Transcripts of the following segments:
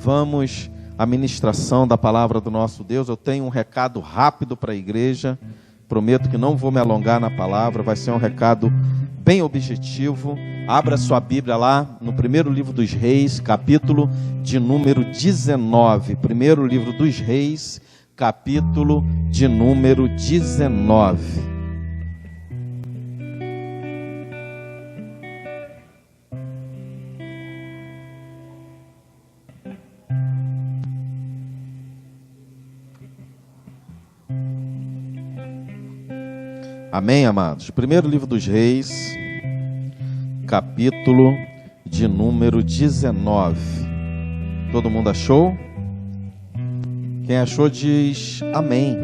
vamos à ministração da palavra do nosso Deus. Eu tenho um recado rápido para a igreja. Prometo que não vou me alongar na palavra. Vai ser um recado bem objetivo. Abra sua Bíblia lá no primeiro livro dos Reis, capítulo de número 19. Primeiro livro dos Reis, capítulo de número 19. Amém, amados? Primeiro livro dos Reis, capítulo de número 19. Todo mundo achou? Quem achou diz amém.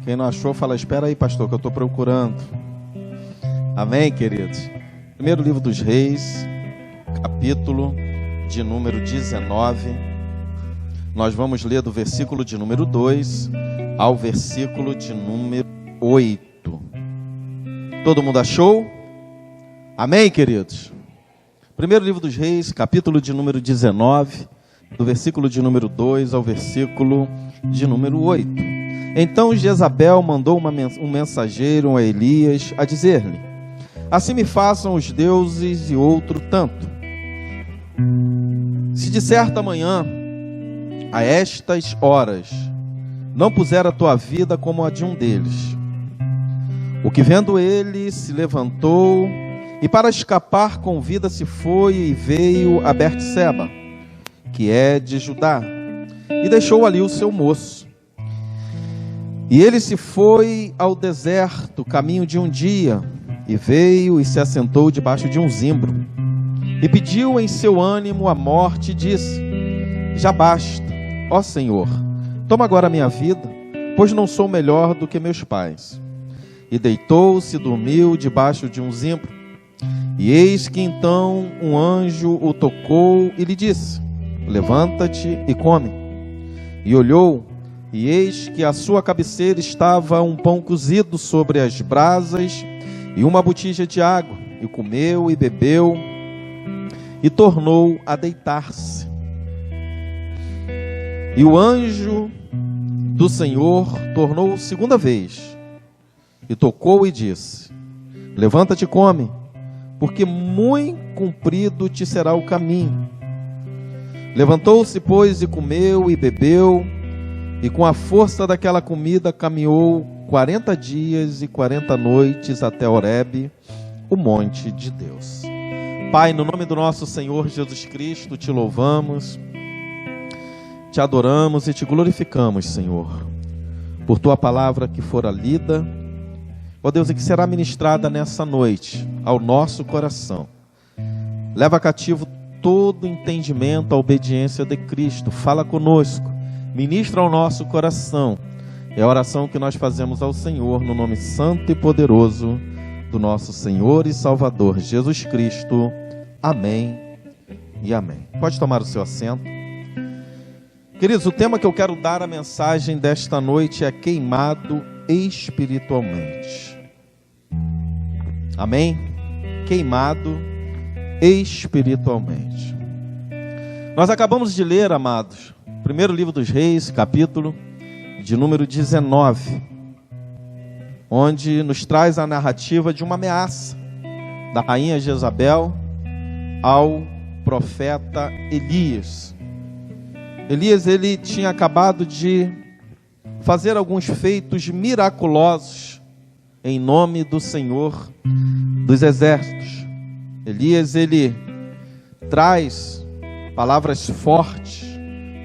Quem não achou fala, espera aí, pastor, que eu estou procurando. Amém, queridos? Primeiro livro dos Reis, capítulo de número 19. Nós vamos ler do versículo de número 2 ao versículo de número 8. Todo mundo achou? Amém, queridos? Primeiro livro dos Reis, capítulo de número 19, do versículo de número 2 ao versículo de número 8. Então Jezabel mandou um mensageiro a Elias a dizer-lhe: assim me façam os deuses e outro tanto, se de certa manhã, a estas horas, não puser a tua vida como a de um deles. O que vendo ele se levantou e para escapar com vida se foi e veio a Berseba, que é de Judá, e deixou ali o seu moço. E ele se foi ao deserto, caminho de um dia, e veio e se assentou debaixo de um zimbro, e pediu em seu ânimo a morte, e disse: já basta, ó Senhor, toma agora a minha vida, pois não sou melhor do que meus pais. E deitou-se e dormiu debaixo de um zimbro. E eis que então um anjo o tocou e lhe disse: levanta-te e come. E olhou, e eis que à sua cabeceira estava um pão cozido sobre as brasas e uma botija de água. E comeu e bebeu e tornou a deitar-se. E o anjo do Senhor tornou segunda vez e tocou e disse: levanta-te e come, porque muito comprido te será o caminho. Levantou-se, pois, e comeu e bebeu, e com a força daquela comida caminhou 40 dias e 40 noites até Horebe, o monte de Deus. Pai, no nome do nosso Senhor Jesus Cristo, te louvamos, te adoramos e te glorificamos, Senhor, por tua palavra que fora lida, ó Deus, e que será ministrada nessa noite ao nosso coração. Leva cativo todo entendimento à obediência de Cristo. Fala conosco, ministra ao nosso coração. É a oração que nós fazemos ao Senhor, no nome santo e poderoso do nosso Senhor e Salvador Jesus Cristo. Amém e amém. Pode tomar o seu assento. Queridos, o tema que eu quero dar a mensagem desta noite é queimado espiritualmente. Amém? Queimado espiritualmente. Nós acabamos de ler, amados, primeiro livro dos Reis, capítulo de número 19, onde nos traz a narrativa de uma ameaça da rainha Jezabel ao profeta Elias. Elias, ele tinha acabado de fazer alguns feitos miraculosos em nome do Senhor dos Exércitos. Elias, ele traz palavras fortes,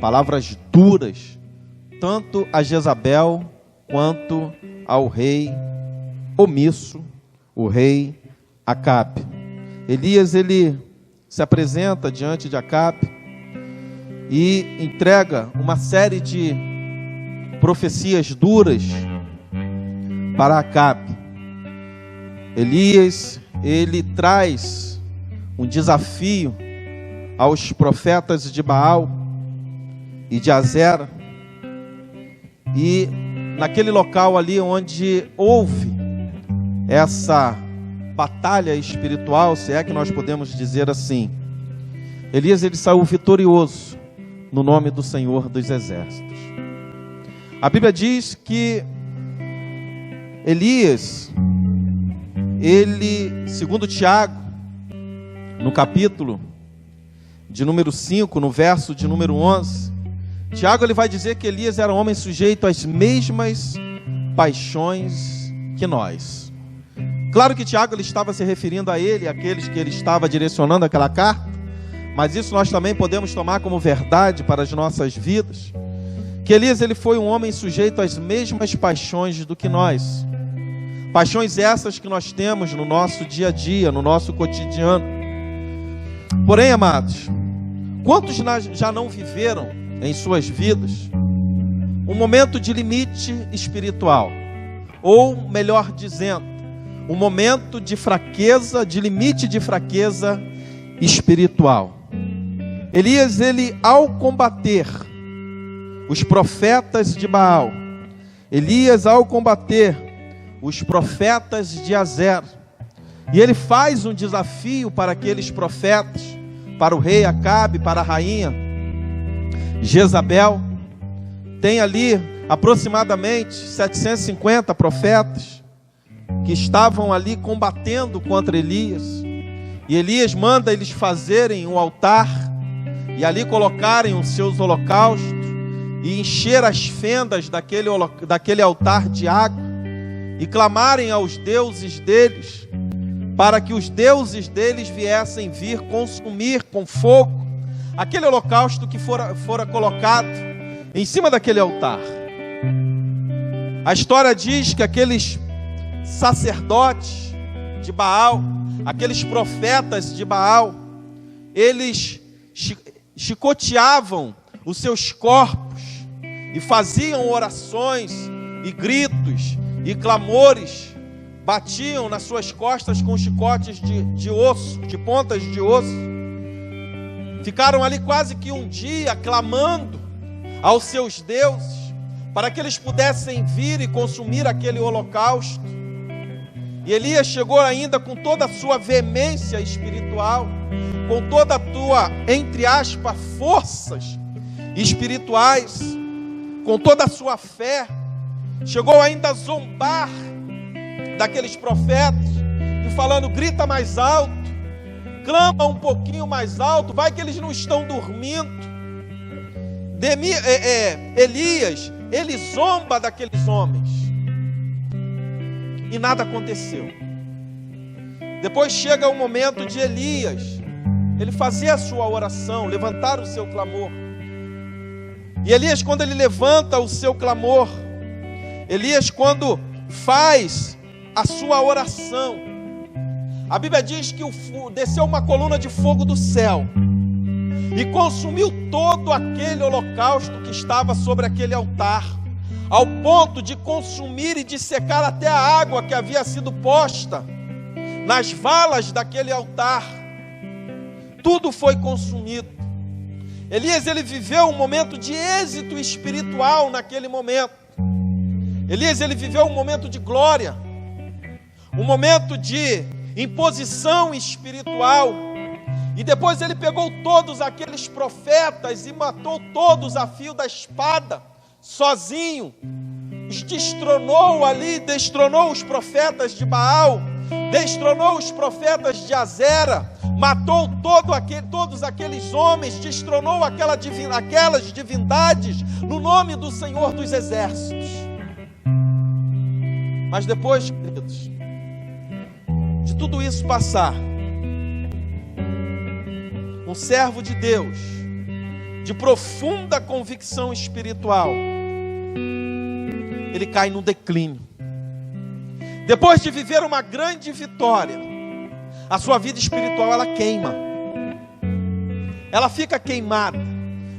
palavras duras, tanto a Jezabel quanto ao rei omisso, o rei Acabe. Elias, ele se apresenta diante de Acabe e entrega uma série de profecias duras para Acabe. Elias, ele traz um desafio aos profetas de Baal e de Azera, e naquele local ali onde houve essa batalha espiritual, se é que nós podemos dizer assim, Elias, ele saiu vitorioso, no nome do Senhor dos Exércitos. A Bíblia diz que Elias, ele, segundo Tiago, no capítulo de número 5, no verso de número 11, Tiago ele vai dizer que Elias era um homem sujeito às mesmas paixões que nós. Claro que Tiago ele estava se referindo a ele, àqueles que ele estava direcionando aquela carta, mas isso nós também podemos tomar como verdade para as nossas vidas, que Elias ele foi um homem sujeito às mesmas paixões do que nós. Paixões essas que nós temos no nosso dia a dia, no nosso cotidiano. Porém, amados, quantos já não viveram em suas vidas um momento de limite espiritual? Ou, melhor dizendo, um momento de fraqueza, de limite de fraqueza espiritual. Elias, ele ao combater os profetas de Baal, Elias ao combater os profetas de Azer, e ele faz um desafio para aqueles profetas, para o rei Acabe, para a rainha Jezabel. Tem ali aproximadamente 750 profetas que estavam ali combatendo contra Elias, e Elias manda eles fazerem um altar e ali colocarem os seus holocaustos e encher as fendas daquele altar de água e clamarem aos deuses deles, para que os deuses deles viessem vir consumir com fogo aquele holocausto que fora colocado em cima daquele altar. A história diz que aqueles sacerdotes de Baal, aqueles profetas de Baal, eles chicoteavam os seus corpos e faziam orações e gritos e clamores, batiam nas suas costas com chicotes de osso, de pontas de osso. Ficaram ali quase que um dia clamando aos seus deuses, para que eles pudessem vir e consumir aquele holocausto. E Elias chegou ainda com toda a sua veemência espiritual, com toda a tua, entre aspas, forças espirituais, com toda a sua fé, chegou ainda a zombar daqueles profetas, e falando: grita mais alto, clama um pouquinho mais alto, vai que eles não estão dormindo. Elias, ele zomba daqueles homens, e nada aconteceu. Depois chega o momento de Elias, ele fazer a sua oração, levantar o seu clamor. E Elias, quando ele levanta o seu clamor, Elias, quando faz a sua oração, a Bíblia diz que desceu uma coluna de fogo do céu e consumiu todo aquele holocausto que estava sobre aquele altar, ao ponto de consumir e de secar até a água que havia sido posta nas valas daquele altar. Tudo foi consumido. Elias, ele viveu um momento de êxito espiritual naquele momento. Elias, ele viveu um momento de glória, um momento de imposição espiritual. E depois ele pegou todos aqueles profetas e matou todos a fio da espada, sozinho. Os destronou ali, destronou os profetas de Baal, destronou os profetas de Azera, matou todos aqueles homens, destronou aquelas divindades no nome do Senhor dos Exércitos. Mas depois, queridos, de tudo isso passar, um servo de Deus, de profunda convicção espiritual, ele cai no declínio. Depois de viver uma grande vitória, a sua vida espiritual ela queima, ela fica queimada.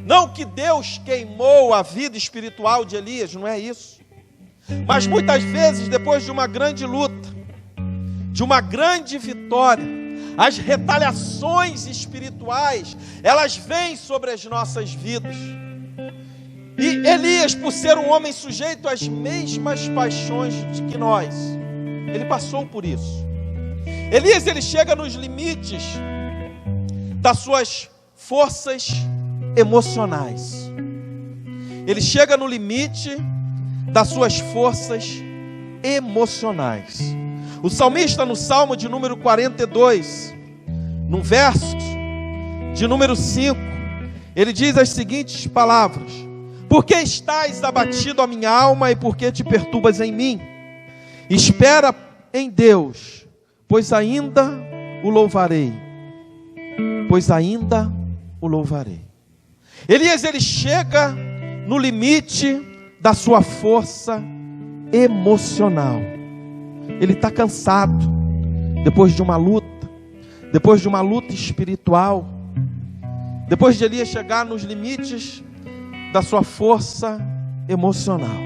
Não que Deus queimou a vida espiritual de Elias, não é isso. Mas muitas vezes, depois de uma grande luta, de uma grande vitória, as retaliações espirituais, elas vêm sobre as nossas vidas. E Elias, por ser um homem sujeito às mesmas paixões que nós, ele passou por isso. Elias, ele chega nos limites das suas forças emocionais. Ele chega no limite das suas forças emocionais. O salmista, no Salmo de número 42, no verso de número 5, ele diz as seguintes palavras: por que estás abatido a minha alma e por que te perturbas em mim? Espera em Deus, pois ainda o louvarei. Pois ainda o louvarei. Elias, ele chega no limite da sua força emocional. Ele está cansado, depois de uma luta espiritual, depois de Elias chegar nos limites da sua força emocional.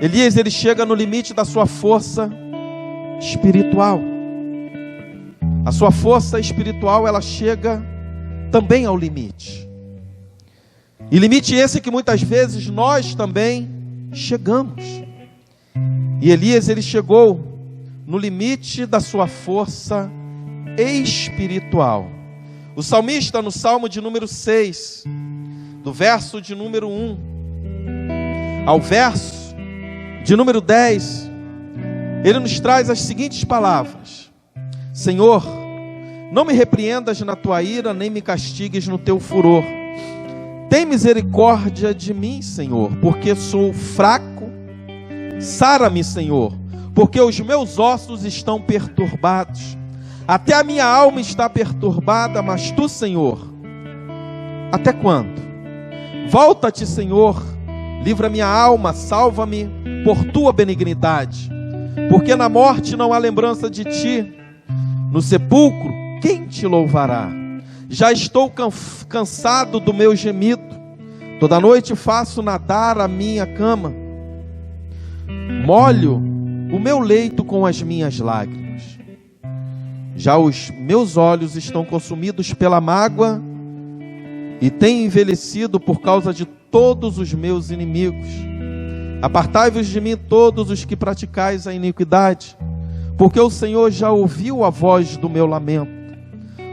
Elias, ele chega no limite da sua força espiritual. A sua força espiritual, ela chega também ao limite. E limite esse que muitas vezes nós também chegamos. E Elias, ele chegou no limite da sua força espiritual. O salmista, no Salmo de número 6, do verso de número 1 ao verso de número 10, ele nos traz as seguintes palavras: Senhor, não me repreendas na tua ira, nem me castigues no teu furor. Tem misericórdia de mim, Senhor, porque sou fraco. Sara-me, Senhor, porque os meus ossos estão perturbados. Até a minha alma está perturbada, mas tu, Senhor, até quando? Volta-te, Senhor, livra minha alma, salva-me por tua benignidade. Porque na morte não há lembrança de ti, no sepulcro quem te louvará? Já estou cansado do meu gemido, toda noite faço nadar a minha cama, molho o meu leito com as minhas lágrimas. Já os meus olhos estão consumidos pela mágoa e têm envelhecido por causa de todos os meus inimigos. Apartai-vos de mim todos os que praticais a iniquidade, porque o Senhor já ouviu a voz do meu lamento.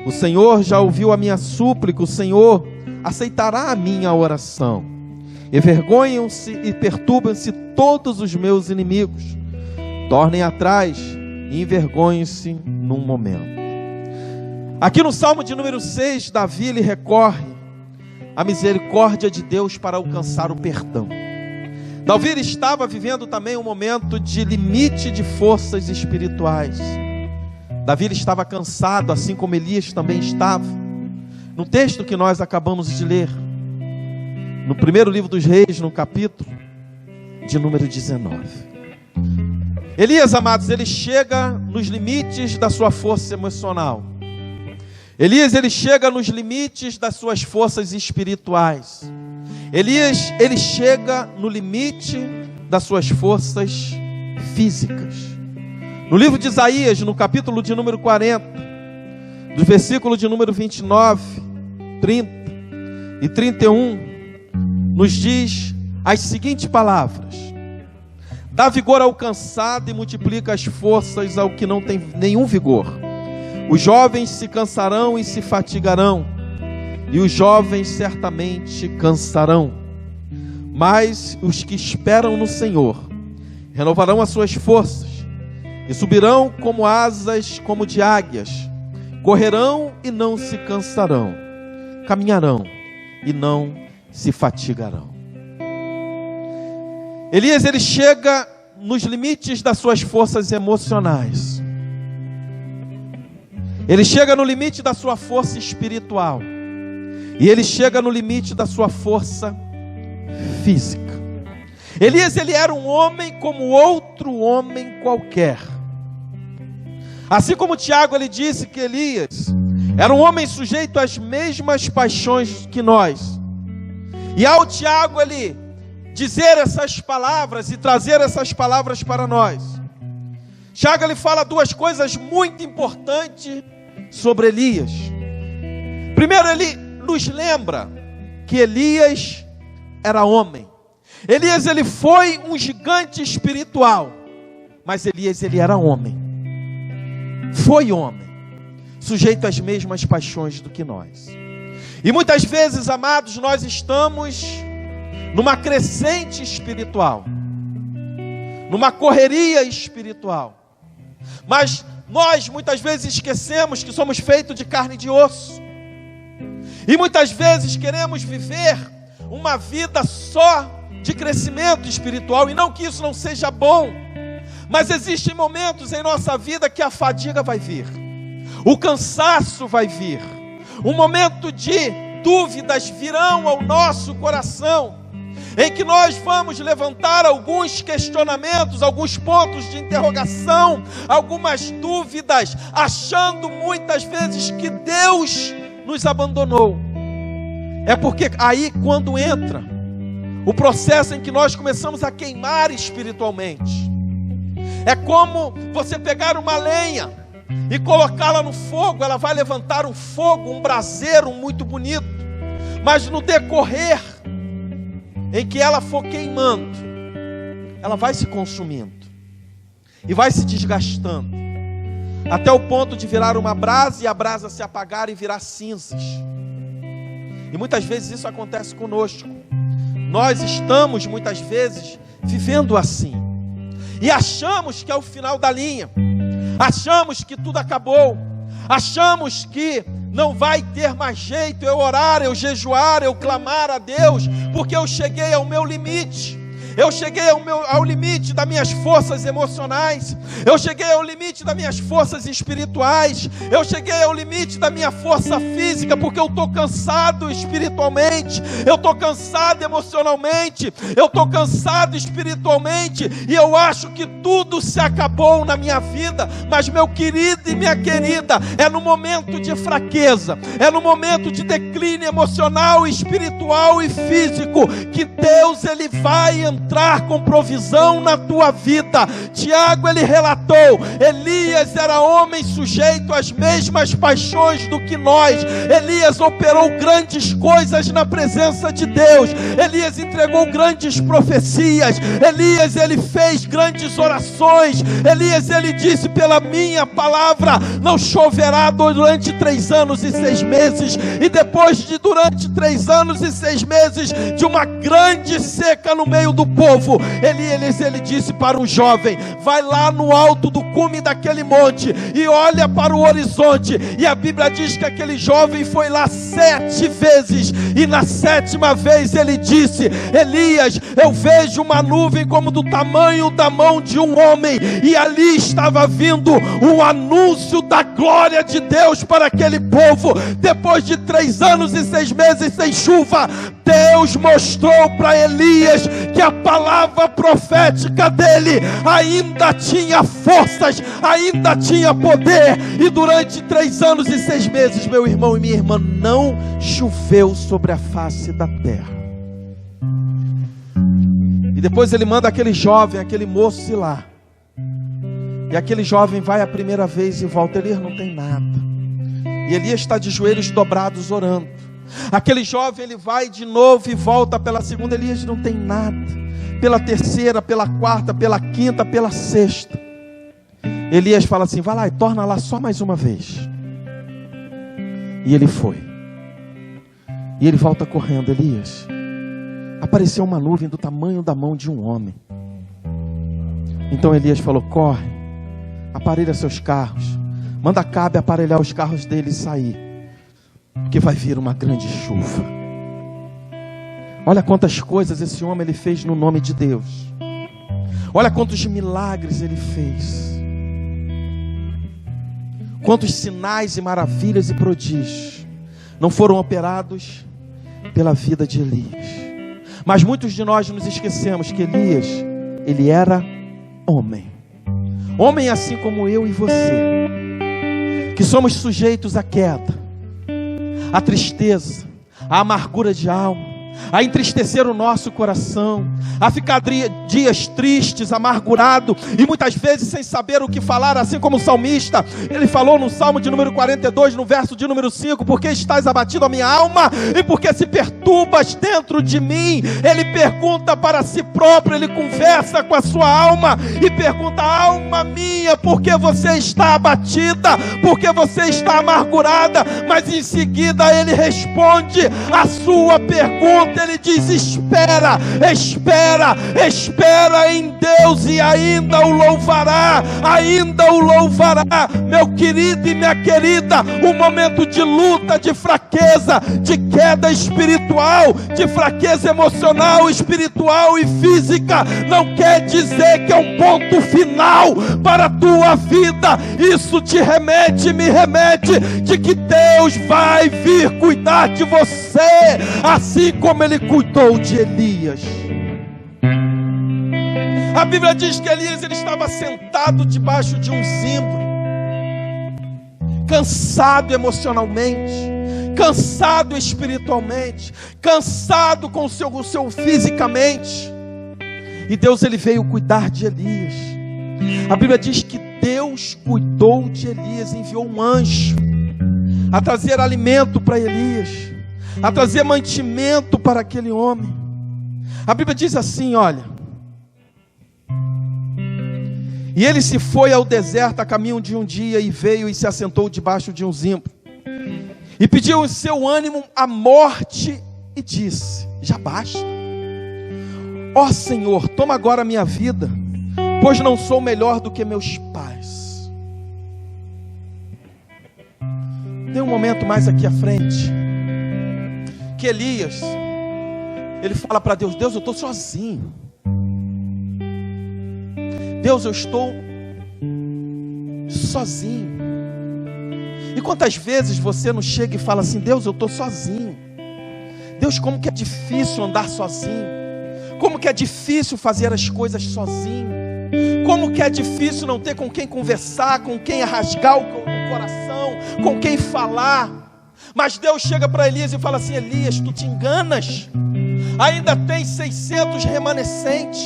O Senhor já ouviu a minha súplica, o Senhor aceitará a minha oração. Envergonham-se e perturbam-se todos os meus inimigos. Tornem atrás e envergonhem-se num momento. Aqui no Salmo de número 6, Davi, ele recorre à misericórdia de Deus para alcançar o perdão. Davi, ele estava vivendo também um momento de limite de forças espirituais. Davi, ele estava cansado, assim como Elias também estava. No texto que nós acabamos de ler, no primeiro livro dos Reis, no capítulo de número 19. Elias, amados, ele chega nos limites da sua força emocional. Elias, ele chega nos limites das suas forças espirituais. Elias, ele chega no limite das suas forças físicas. No livro de Isaías, no capítulo de número 40, do versículo de número 29, 30 e 31, nos diz as seguintes palavras: dá vigor ao cansado e multiplica as forças ao que não tem nenhum vigor. Os jovens se cansarão e se fatigarão, e os jovens certamente cansarão. Mas os que esperam no Senhor renovarão as suas forças e subirão como asas como de águias. Correrão e não se cansarão, caminharão e não se fatigarão. Elias, ele chega nos limites das suas forças emocionais. Ele chega no limite da sua força espiritual. E ele chega no limite da sua força física. Elias, ele era um homem como outro homem qualquer. Assim como Tiago, ele disse que Elias era um homem sujeito às mesmas paixões que nós. E ao Tiago, ele dizer essas palavras e trazer essas palavras para nós, Tiago, ele fala duas coisas muito importantes sobre Elias. Primeiro, ele nos lembra que Elias era homem. Elias, ele foi um gigante espiritual, mas Elias, ele era homem. Foi homem, sujeito às mesmas paixões do que nós. E muitas vezes, amados, nós estamos numa crescente espiritual, numa correria espiritual, mas nós muitas vezes esquecemos que somos feitos de carne e de osso, e muitas vezes queremos viver uma vida só de crescimento espiritual, e não que isso não seja bom, mas existem momentos em nossa vida que a fadiga vai vir, o cansaço vai vir, um momento de dúvidas virão ao nosso coração, em que nós vamos levantar alguns questionamentos, alguns pontos de interrogação, algumas dúvidas, achando muitas vezes que Deus nos abandonou. É porque aí quando entra o processo em que nós começamos a queimar espiritualmente, é como você pegar uma lenha e colocá-la no fogo, ela vai levantar um fogo, um braseiro muito bonito, mas no decorrer em que ela for queimando, ela vai se consumindo e vai se desgastando, até o ponto de virar uma brasa e a brasa se apagar e virar cinzas. E muitas vezes isso acontece conosco. Nós estamos muitas vezes vivendo assim, e achamos que é o final da linha, achamos que tudo acabou, achamos que não vai ter mais jeito eu orar, eu jejuar, eu clamar a Deus, porque eu cheguei ao meu limite. Eu cheguei ao limite das minhas forças emocionais, eu cheguei ao limite das minhas forças espirituais, eu cheguei ao limite da minha força física, porque eu estou cansado espiritualmente, eu estou cansado emocionalmente, eu estou cansado espiritualmente, e eu acho que tudo se acabou na minha vida. Mas meu querido e minha querida, é no momento de fraqueza, é no momento de declínio emocional, espiritual e físico, que Deus ele vai entrar com provisão na tua vida. Tiago ele relatou, Elias era homem sujeito às mesmas paixões do que nós. Elias operou grandes coisas na presença de Deus, Elias entregou grandes profecias, Elias ele fez grandes orações, Elias ele disse, pela minha palavra não choverá durante 3 anos e 6 meses, e depois de durante 3 anos e 6 meses de uma grande seca no meio do povo, ele disse para um jovem, vai lá no alto do cume daquele monte e olha para o horizonte. E a Bíblia diz que aquele jovem foi lá 7 vezes, e na 7ª vez ele disse, Elias, eu vejo uma nuvem como do tamanho da mão de um homem, e ali estava vindo um anúncio da glória de Deus para aquele povo. Depois de 3 anos e 6 meses sem chuva, Deus mostrou para Elias que a palavra profética dele ainda tinha forças, ainda tinha poder. E durante 3 anos e 6 meses, meu irmão e minha irmã, não choveu sobre a face da terra. E depois ele manda aquele jovem, aquele moço ir lá, e aquele jovem vai a primeira vez e volta. Elias não tem nada, e Elias está de joelhos dobrados orando. Aquele jovem ele vai de novo e volta pela segunda, Elias não tem nada. Pela terceira, pela quarta, pela quinta, pela 6ª, Elias fala assim, vai lá e torna lá só mais uma vez. E ele foi, e ele volta correndo. Elias, apareceu uma nuvem do tamanho da mão de um homem. Então Elias falou, corre, aparelha seus carros, manda Acabe aparelhar os carros dele e sair, porque vai vir uma grande chuva. Olha quantas coisas esse homem ele fez no nome de Deus. Olha quantos milagres ele fez. Quantos sinais e maravilhas e prodígios não foram operados pela vida de Elias. Mas muitos de nós nos esquecemos que Elias, ele era homem. Homem assim como eu e você, que somos sujeitos à queda, à tristeza, à amargura de alma, a entristecer o nosso coração, a ficar dias tristes, amargurado, e muitas vezes sem saber o que falar, assim como o salmista, ele falou no Salmo de número 42, no verso de número 5, porque estás abatido a minha alma, e porque se perturbas dentro de mim. Ele pergunta para si próprio, ele conversa com a sua alma, e pergunta: alma minha, por que você está abatida? Por que você está amargurada? Mas em seguida ele responde a sua pergunta, ele diz: espera, espera, espera em Deus e ainda o louvará, ainda o louvará. Meu querido e minha querida, um momento de luta, de fraqueza, de queda espiritual, de fraqueza emocional, espiritual e física, não quer dizer que é um ponto final para a tua vida. Isso te remete, me remete, de que Deus vai vir cuidar de você, assim como Ele cuidou de Elias. A Bíblia diz que Elias, ele estava sentado debaixo de um zimbro, cansado emocionalmente, cansado espiritualmente, cansado com o seu fisicamente. E Deus, ele veio cuidar de Elias. A Bíblia diz que Deus cuidou de Elias, enviou um anjo a trazer alimento para Elias, a trazer mantimento para aquele homem. A Bíblia diz assim, olha: e ele se foi ao deserto a caminho de um dia, e veio e se assentou debaixo de um zimbro, e pediu em seu ânimo a morte, e disse: já basta, ó Senhor, toma agora a minha vida, pois não sou melhor do que meus pais. Tem um momento mais aqui à frente, que Elias, ele fala para Deus: Deus, eu estou sozinho. Deus, eu estou sozinho. E quantas vezes você não chega e fala assim: Deus, eu estou sozinho. Deus, como que é difícil andar sozinho. Como que é difícil fazer as coisas sozinho. Como que é difícil não ter com quem conversar, com quem rasgar o coração, com quem falar. Mas Deus chega para Elias e fala assim: Elias, tu te enganas. Ainda tem 600 remanescentes,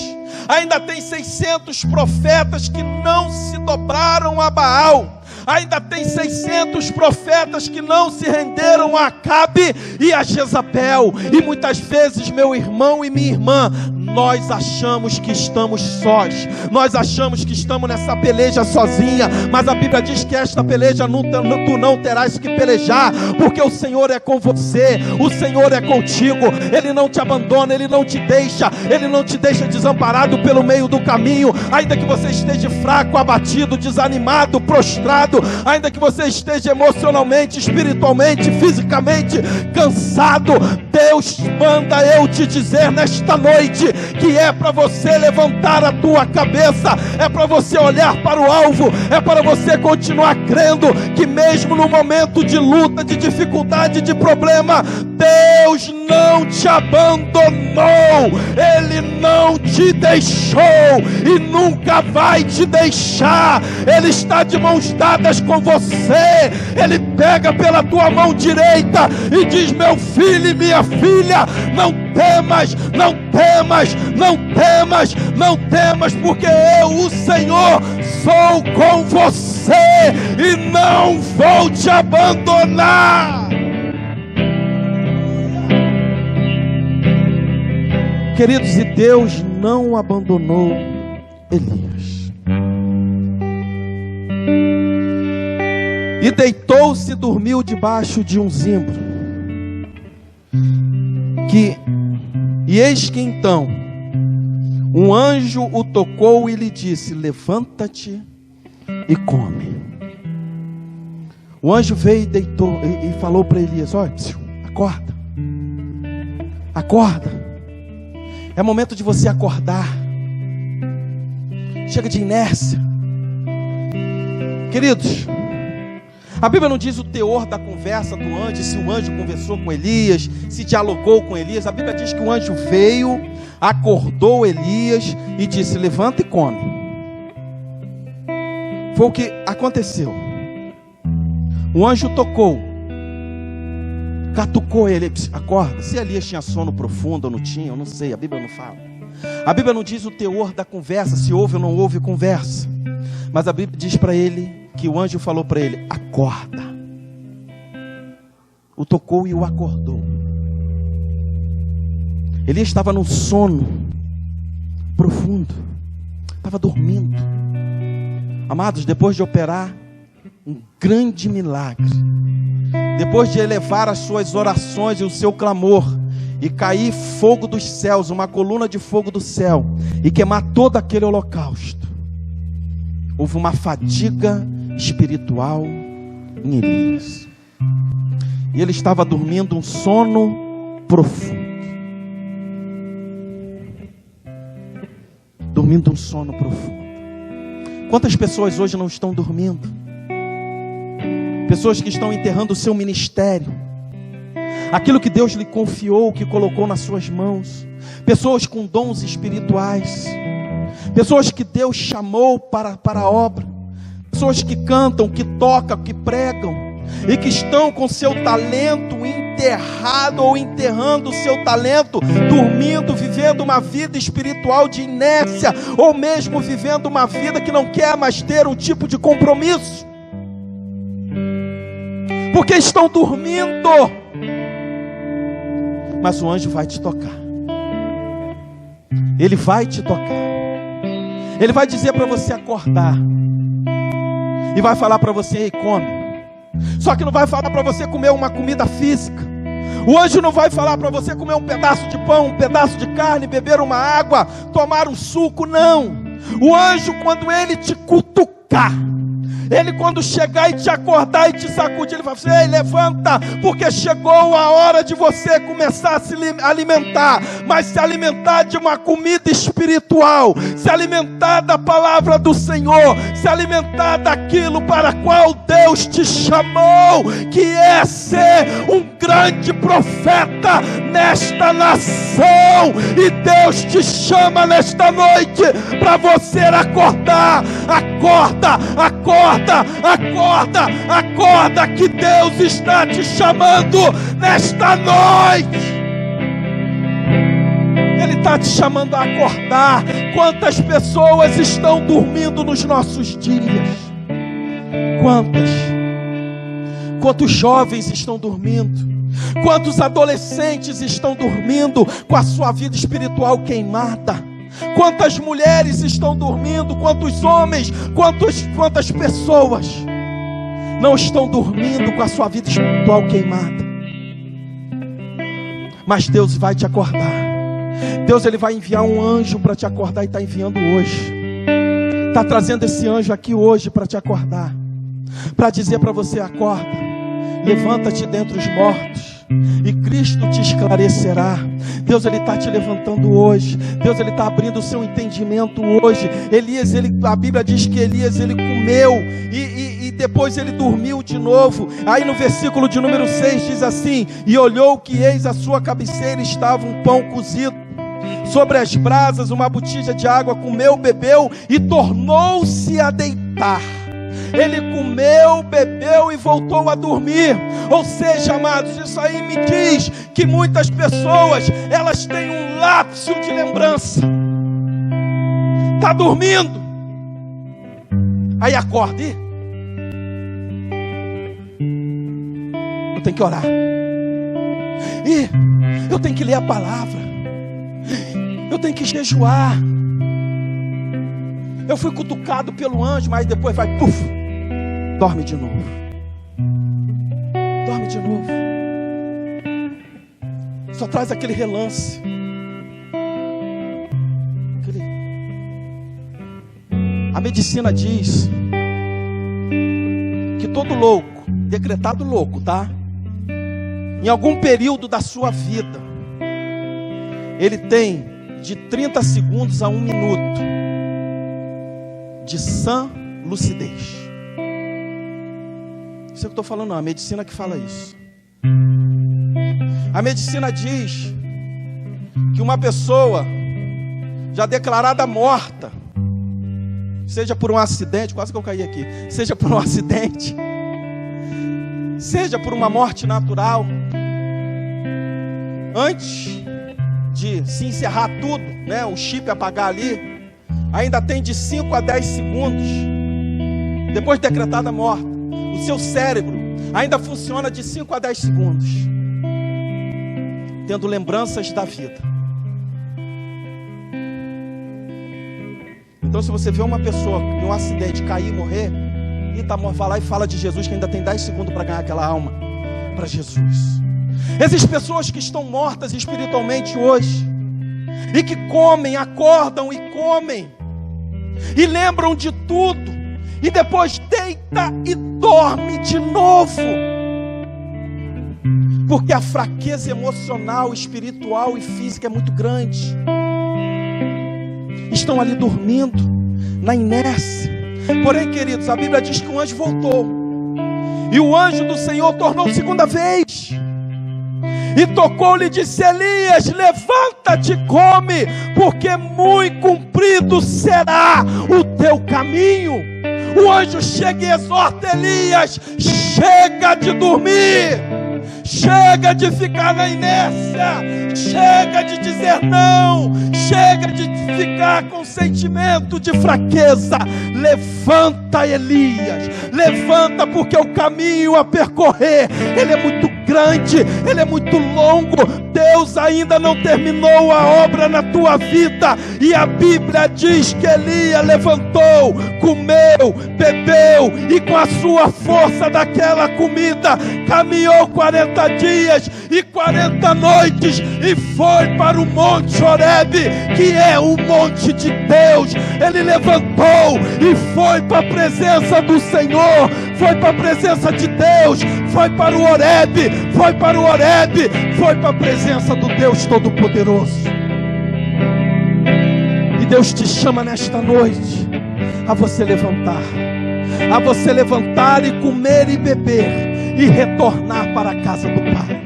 ainda tem 600 profetas que não se dobraram a Baal, ainda tem 600 profetas que não se renderam a Acabe e a Jezabel. E muitas vezes, meu irmão e minha irmã, nós achamos que estamos sós, nós achamos que estamos nessa peleja sozinha, mas a Bíblia diz que esta peleja tu não terás que pelejar, porque o Senhor é com você, o Senhor é contigo, Ele não te abandona, Ele não te deixa desamparado pelo meio do caminho. Ainda que você esteja fraco, abatido, desanimado, prostrado, ainda que você esteja emocionalmente, espiritualmente, fisicamente cansado, Deus manda eu te dizer nesta noite que é para você levantar a tua cabeça, é para você olhar para o alvo, é para você continuar crendo que mesmo no momento de luta, de dificuldade, de problema, Deus não te abandonou, Ele não te deixou e nunca vai te deixar. Ele está de mãos dadas com você, Ele pega pela tua mão direita e diz: meu filho e minha filha, não temas, não temas, não temas, não temas, porque eu, o Senhor, sou com você e não vou te abandonar. Queridos, e Deus não abandonou Elias. E deitou-se e dormiu debaixo de um zimbro. E eis que então um anjo o tocou e lhe disse: levanta-te e come. O anjo veio e deitou e falou para Elias: olha, acorda, acorda. É momento de você acordar. Chega de inércia. Queridos, a Bíblia não diz o teor da conversa do anjo, se o anjo conversou com Elias, se dialogou com Elias. A Bíblia diz que o anjo veio, acordou Elias e disse: levanta e come. Foi o que aconteceu. O anjo tocou, catucou ele, acorda. Se Elias tinha sono profundo ou não tinha, eu não sei, a Bíblia não fala. A Bíblia não diz o teor da conversa, se houve ou não houve conversa. Mas a Bíblia diz para ele, que o anjo falou para ele: acorda. O tocou e o acordou. Ele estava num sono profundo, estava dormindo. Amados, depois de operar um grande milagre, depois de elevar as suas orações e o seu clamor, e cair fogo dos céus, uma coluna de fogo do céu, e queimar todo aquele holocausto, houve uma fadiga espiritual em Elias. E ele estava dormindo um sono profundo. Dormindo um sono profundo. Quantas pessoas hoje não estão dormindo? Pessoas que estão enterrando o seu ministério, aquilo que Deus lhe confiou, que colocou nas suas mãos. Pessoas com dons espirituais, pessoas que Deus chamou para a obra, pessoas que cantam, que tocam, que pregam, e que estão com seu talento enterrado ou enterrando o seu talento, dormindo, vivendo uma vida espiritual de inércia, ou mesmo vivendo uma vida que não quer mais ter um tipo de compromisso, porque estão dormindo. Mas o anjo vai te tocar. Ele vai te tocar. Ele vai dizer para você acordar. E vai falar para você: ei, come. Só que não vai falar para você comer uma comida física. O anjo não vai falar para você comer um pedaço de pão, um pedaço de carne, beber uma água, tomar um suco, não. O anjo, quando ele te cutucar, ele quando chegar e te acordar e te sacudir, ele vai assim: ei, levanta, porque chegou a hora de você começar a se alimentar, mas se alimentar de uma comida espiritual, se alimentar da palavra do Senhor, se alimentar daquilo para qual Deus te chamou, que é ser um grande profeta nesta nação. E Deus te chama nesta noite para você acordar. Acorda, acorda. Acorda, acorda, que Deus está te chamando nesta noite. Ele está te chamando a acordar. Quantas pessoas estão dormindo nos nossos dias? Quantos jovens estão dormindo? Quantos adolescentes estão dormindo com a sua vida espiritual queimada? Quantas mulheres estão dormindo? Quantos homens? Quantas pessoas não estão dormindo com a sua vida espiritual queimada? Mas Deus vai te acordar. Deus, Ele vai enviar um anjo para te acordar, e está enviando hoje. Está trazendo esse anjo aqui hoje para te acordar, para dizer para você: acorda, levanta-te dentre os mortos, e Cristo te esclarecerá. Deus, Ele está te levantando hoje. Deus, Ele está abrindo o seu entendimento hoje. Elias, a Bíblia diz que Elias, ele comeu e depois ele dormiu de novo. Aí no versículo de número 6 diz assim: e olhou que eis à sua cabeceira estava um pão cozido sobre as brasas, uma botija de água, comeu, bebeu e tornou-se a deitar. Ele comeu, bebeu e voltou a dormir. Ou seja, amados, isso aí me diz que muitas pessoas, elas têm um lapso de lembrança. Está dormindo, aí acorda e eu tenho que orar, e eu tenho que ler a palavra, eu tenho que jejuar. Eu fui cutucado pelo anjo, mas depois vai, puf, dorme de novo. Dorme de novo. Só traz aquele relance. A medicina diz que todo louco, decretado louco, tá? Em algum período da sua vida, ele tem de 30 segundos a 1 minuto de sã lucidez. Isso é o que eu estou falando, não. A medicina que fala isso. A medicina diz que uma pessoa já declarada morta, seja por um acidente, quase que eu caí aqui, seja por um acidente, seja por uma morte natural, antes de se encerrar tudo, né, o chip apagar ali, ainda tem de 5 a 10 segundos, depois de decretada a morte, o seu cérebro ainda funciona de 5 a 10 segundos, tendo lembranças da vida. Então se você vê uma pessoa em um acidente cair e morrer, vai lá e fala de Jesus, que ainda tem 10 segundos para ganhar aquela alma para Jesus. Existem pessoas que estão mortas espiritualmente hoje, e que comem, acordam e comem, e lembram de tudo, e depois deita e dorme de novo, porque a fraqueza emocional, espiritual e física é muito grande. Estão ali dormindo, na inércia. Porém, queridos, a Bíblia diz que o anjo voltou, e o anjo do Senhor tornou segunda vez, e tocou-lhe e disse: Elias, levanta-te e come, porque muito comprido será o teu caminho. O anjo chega e exorta Elias: chega de dormir, chega de ficar na inércia, chega de dizer não, chega de ficar com sentimento de fraqueza. Levanta, Elias, levanta, porque o caminho a percorrer, ele é muito grande, ele é muito longo. Deus ainda não terminou a obra na tua vida. E a Bíblia diz que Elias levantou, comeu, bebeu, e com a sua força daquela comida caminhou 40 dias e 40 noites e foi para o Monte Horebe, que é o monte de Deus. Ele levantou e foi para a presença do Senhor, foi para a presença de Deus, foi para o Horebe, foi para o Horebe, foi para a presença do Deus Todo-Poderoso. E Deus te chama nesta noite a você levantar, e comer e beber, e retornar para a casa do Pai,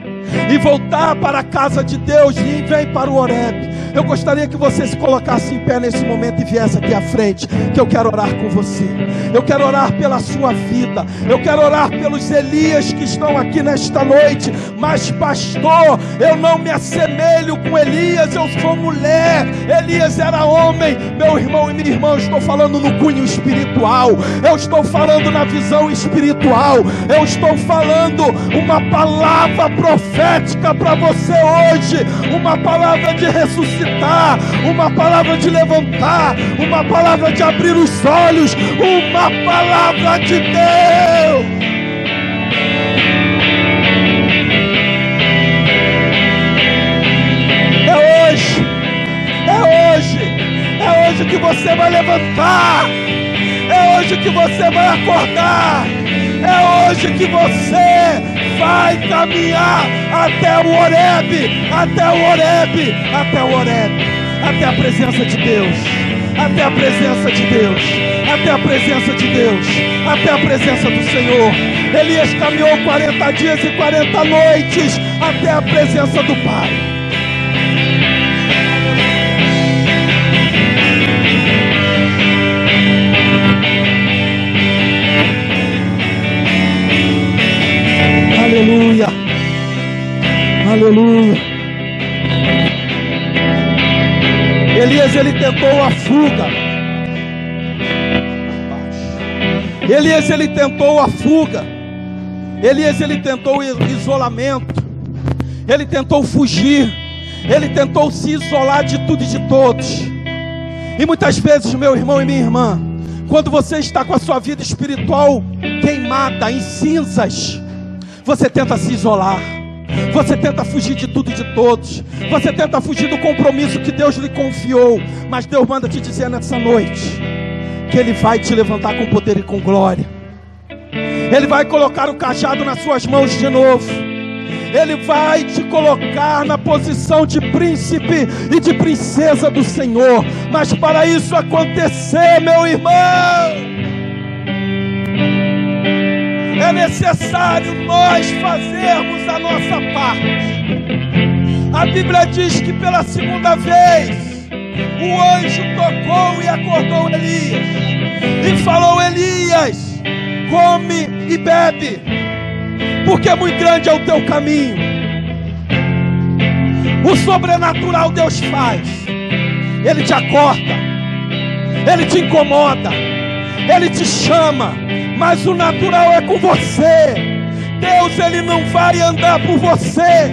e voltar para a casa de Deus, e vem para o Horebe. Eu gostaria que você se colocasse em pé nesse momento e viesse aqui à frente, que eu quero orar com você. Eu quero orar pela sua vida, eu quero orar pelos Elias que estão aqui nesta noite. Mas pastor, eu não me assemelho com Elias, eu sou mulher. Elias era homem. Meu irmão e minha irmã, eu estou falando no cunho espiritual, eu estou falando na visão espiritual, eu estou falando uma palavra profética para você hoje, uma palavra de ressuscitar, uma palavra de levantar, uma palavra de abrir os olhos, uma palavra de Deus. É hoje que você vai levantar, é hoje que você vai acordar, é hoje que você vai caminhar até o Horebe, até o Horebe, até o Horebe, até a presença de Deus, até a presença de Deus, até a presença de Deus, até a presença do Senhor. Elias caminhou 40 dias e 40 noites até a presença do Pai. Aleluia, aleluia. Elias, ele tentou a fuga. Elias, ele tentou a fuga. Elias, ele tentou o isolamento. Ele tentou fugir. Ele tentou se isolar de tudo e de todos. E muitas vezes, meu irmão e minha irmã, quando você está com a sua vida espiritual queimada, em cinzas, você tenta se isolar, você tenta fugir de tudo e de todos, você tenta fugir do compromisso que Deus lhe confiou. Mas Deus manda te dizer nessa noite que Ele vai te levantar com poder e com glória. Ele vai colocar o cajado nas suas mãos de novo. Ele vai te colocar na posição de príncipe e de princesa do Senhor. Mas para isso acontecer, meu irmão, é necessário nós fazermos a nossa parte. A Bíblia diz que pela segunda vez o anjo tocou e acordou Elias e falou: Elias, come e bebe, porque muito grande é o teu caminho. O sobrenatural Deus faz. Ele te acorda, Ele te incomoda, Ele te chama, mas o natural é com você. Deus, Ele não vai andar por você.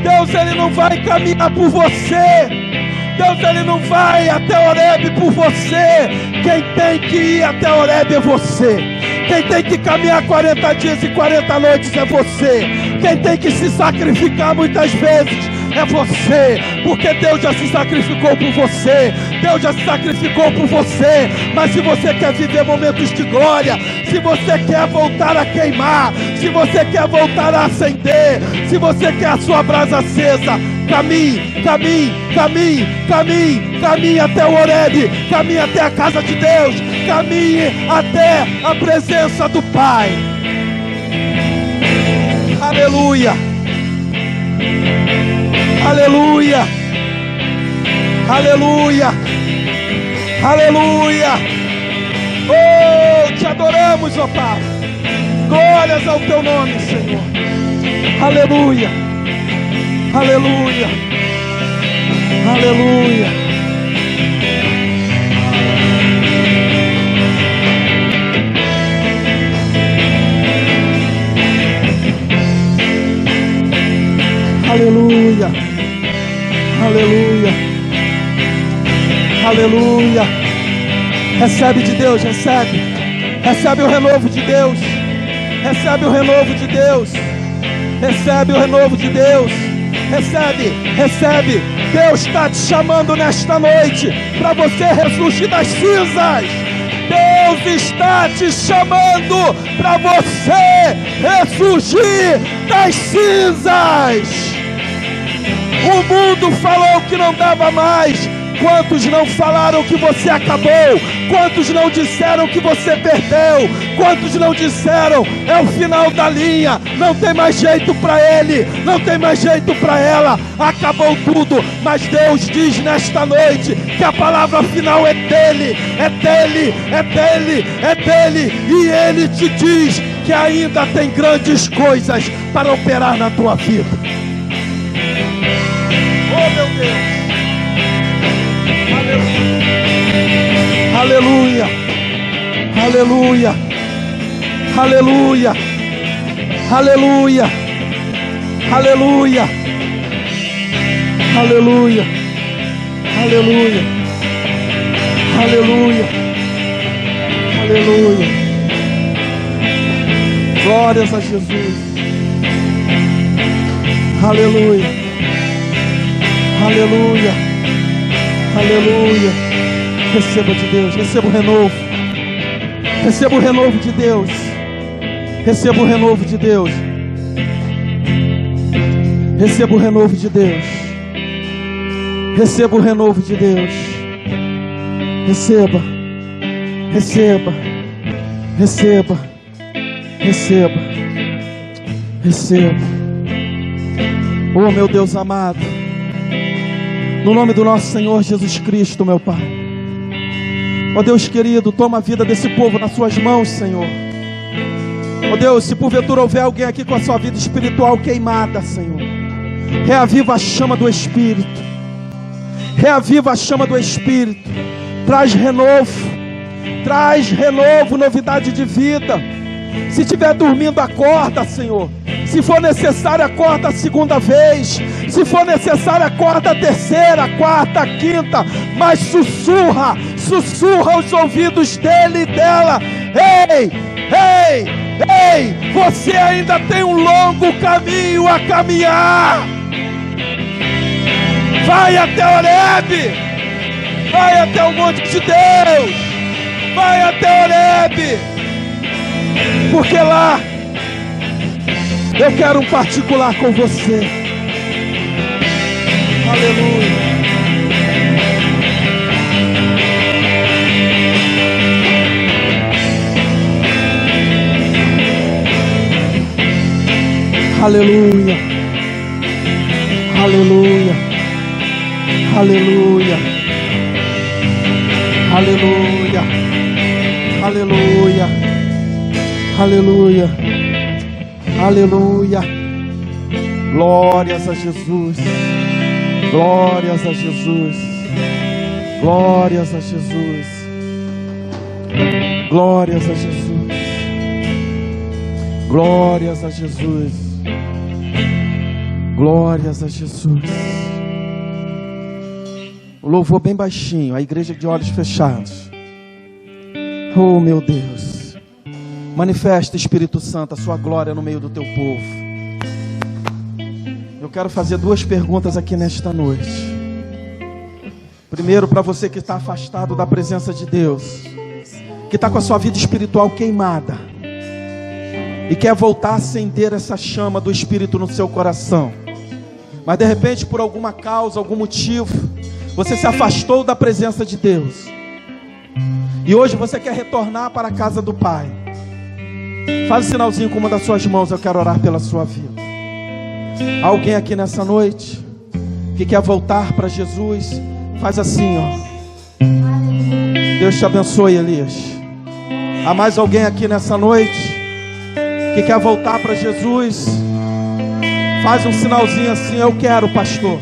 Deus, Ele não vai caminhar por você. Deus, Ele não vai até Horebe por você. Quem tem que ir até Horebe é você. Quem tem que caminhar 40 dias e 40 noites é você. Quem tem que se sacrificar muitas vezes é você, porque Deus já se sacrificou por você. Deus já se sacrificou por você. Mas se você quer viver momentos de glória, se você quer voltar a queimar, se você quer voltar a acender, se você quer a sua brasa acesa, caminhe, caminhe, caminhe, caminhe, caminhe até o Horebe, caminhe até a casa de Deus, caminhe até a presença do Pai. Aleluia, aleluia, aleluia, aleluia. Oh, te adoramos, ó Pai. Glórias ao teu nome, Senhor. Aleluia, aleluia, aleluia. Aleluia, aleluia, aleluia. Recebe de Deus, recebe. Recebe o renovo de Deus. Recebe o renovo de Deus. Recebe o renovo de Deus. Recebe, recebe. Deus está te chamando nesta noite para você ressurgir das cinzas. Deus está te chamando para você ressurgir das cinzas. O mundo falou que não dava mais. Quantos não falaram que você acabou? Quantos não disseram que você perdeu? Quantos não disseram, é o final da linha, não tem mais jeito para ele, não tem mais jeito para ela, acabou tudo. Mas Deus diz nesta noite que a palavra final é dele, é dele, é dele, é dele. E ele te diz que ainda tem grandes coisas para operar na tua vida. Oh, meu Deus. Aleluia, aleluia, aleluia, aleluia, aleluia, aleluia, aleluia, aleluia, aleluia. Glórias a Jesus. Aleluia, aleluia, aleluia. Receba de Deus, receba o renovo. Receba o renovo de Deus. Receba o renovo de Deus. Receba o renovo de Deus. Receba o renovo de Deus. Receba. Receba. Receba. Receba. Receba. Oh, meu Deus amado. No nome do nosso Senhor Jesus Cristo, meu Pai. Ó Deus querido, toma a vida desse povo nas suas mãos, Senhor. Ó Deus, se porventura houver alguém aqui com a sua vida espiritual queimada, Senhor, reaviva a chama do Espírito. Reaviva a chama do Espírito. Traz renovo. Traz renovo, novidade de vida. Se estiver dormindo, acorda, Senhor. Se for necessário, acorda a segunda vez. Se for necessário, acorda a terceira, a quarta, a quinta. Mas sussurra, sussurra os ouvidos dele e dela. Ei, ei, ei, você ainda tem um longo caminho a caminhar. Vai até Horebe. Vai até o monte de Deus. Vai até Horebe. Porque lá eu quero um particular com você. Aleluia. Aleluia. Aleluia. Aleluia. Aleluia. Aleluia. Aleluia. Aleluia. Glórias a Jesus. Glórias a Jesus. Glórias a Jesus. Glórias a Jesus. Glórias a Jesus. Glórias a Jesus. O louvor bem baixinho, a igreja de olhos fechados. Oh, meu Deus. Manifesta, Espírito Santo, a sua glória no meio do teu povo. Eu quero fazer 2 perguntas aqui nesta noite. Primeiro, para você que está afastado da presença de Deus, que está com a sua vida espiritual queimada e quer voltar a acender essa chama do Espírito no seu coração, mas de repente, por alguma causa, algum motivo, você se afastou da presença de Deus e hoje você quer retornar para a casa do Pai. Faz um sinalzinho com uma das suas mãos, eu quero orar pela sua vida. Alguém aqui nessa noite que quer voltar para Jesus, faz assim, ó. Deus te abençoe, Elias. Há mais alguém aqui nessa noite que quer voltar para Jesus? Faz um sinalzinho assim: eu quero, pastor.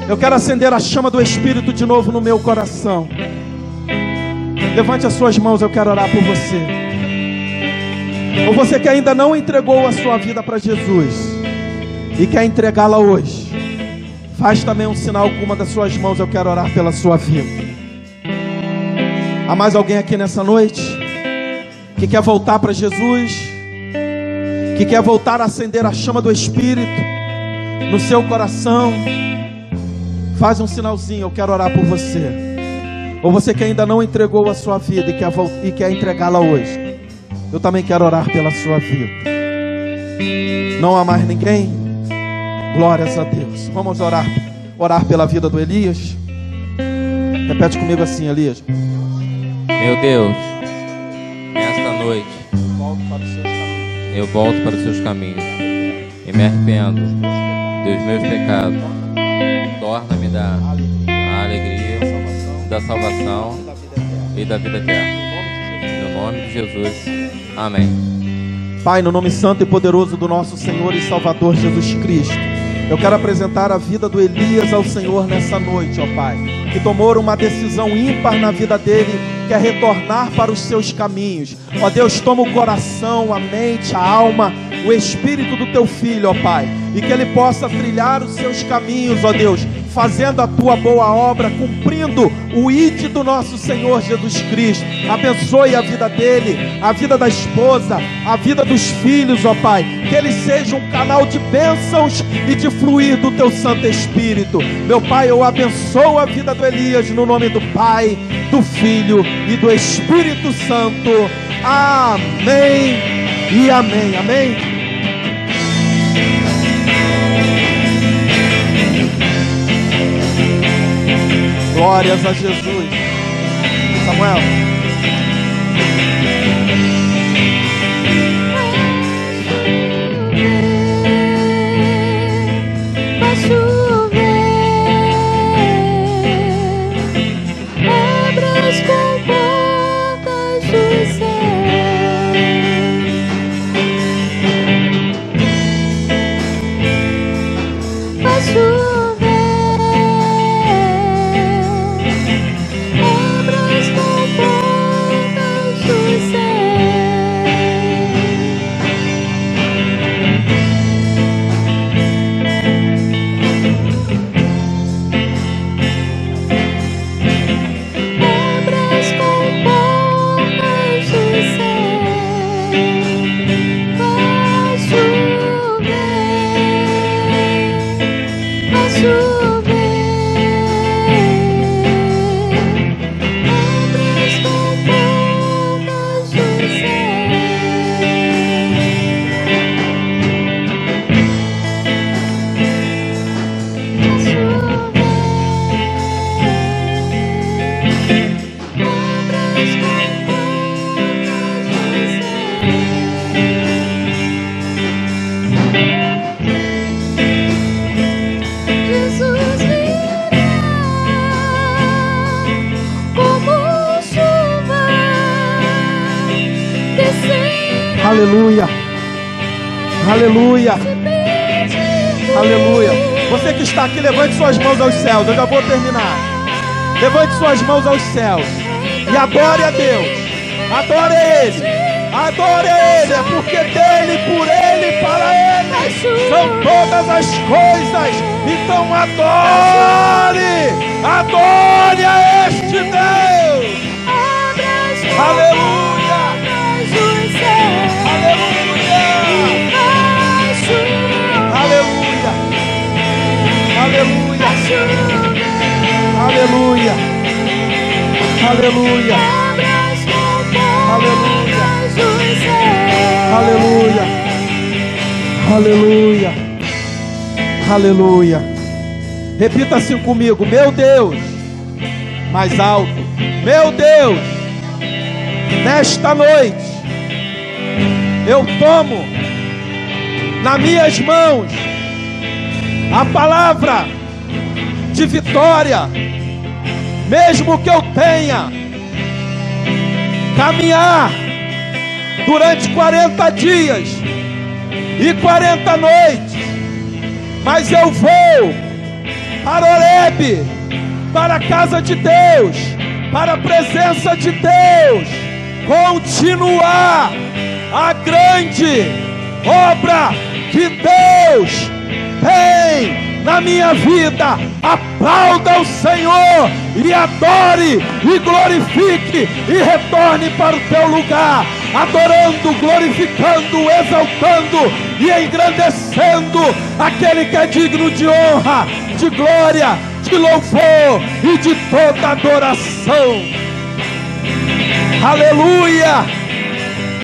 Eu quero acender a chama do Espírito de novo no meu coração. Levante as suas mãos, eu quero orar por você. Ou você que ainda não entregou a sua vida para Jesus e quer entregá-la hoje, faz também um sinal com uma das suas mãos, eu quero orar pela sua vida. Há mais alguém aqui nessa noite que quer voltar para Jesus, que quer voltar a acender a chama do Espírito no seu coração? Faz um sinalzinho, eu quero orar por você. Ou você que ainda não entregou a sua vida e quer entregá-la hoje, eu também quero orar pela sua vida. Não há mais ninguém? Glórias a Deus. Vamos orar pela vida do Elias. Repete comigo assim, Elias. Meu Deus, nesta noite eu volto para os seus caminhos e me arrependo dos meus pecados. Torna-me da alegria, da salvação e da vida eterna. No nome de Jesus, amém. Pai, no nome santo e poderoso do nosso Senhor e Salvador Jesus Cristo, eu quero apresentar a vida do Elias ao Senhor nessa noite, ó Pai, que tomou uma decisão ímpar na vida dele, quer retornar para os seus caminhos. Ó Deus, toma o coração, a mente, a alma, o espírito do teu filho, ó Pai, e que ele possa trilhar os seus caminhos, ó Deus, fazendo a tua boa obra, cumprindo o ID do nosso Senhor Jesus Cristo. Abençoe a vida dele, a vida da esposa, a vida dos filhos, ó Pai, que ele seja um canal de bênçãos e de fluir do teu Santo Espírito. Meu Pai, eu abençoo a vida do Elias no nome do Pai, do Filho e do Espírito Santo. Amém e amém. Amém. Glórias a Jesus. Samuel. Vai chover, abre as comportas do céu. Vai chover. Aleluia, aleluia, aleluia. Você que está aqui, levante suas mãos aos céus. Eu já vou terminar. Levante suas mãos aos céus e adore a Deus. Adore Ele. Adore Ele. É porque dele, por Ele, para Ele são todas as coisas. Então adore. Adore a este Deus. Aleluia. Aleluia. Aleluia. Aleluia. Aleluia. Aleluia. Aleluia. Aleluia. Aleluia. Repita assim comigo: meu Deus. Mais alto: meu Deus, nesta noite eu tomo nas minhas mãos a palavra de vitória, mesmo que eu tenha caminhar durante 40 dias e 40 noites, mas eu vou para Horebe, para a casa de Deus, para a presença de Deus, continuar a grande obra que Deus tem na minha vida. Aplauda o Senhor e adore e glorifique e retorne para o teu lugar, adorando, glorificando, exaltando e engrandecendo aquele que é digno de honra, de glória, de louvor e de toda adoração. Aleluia.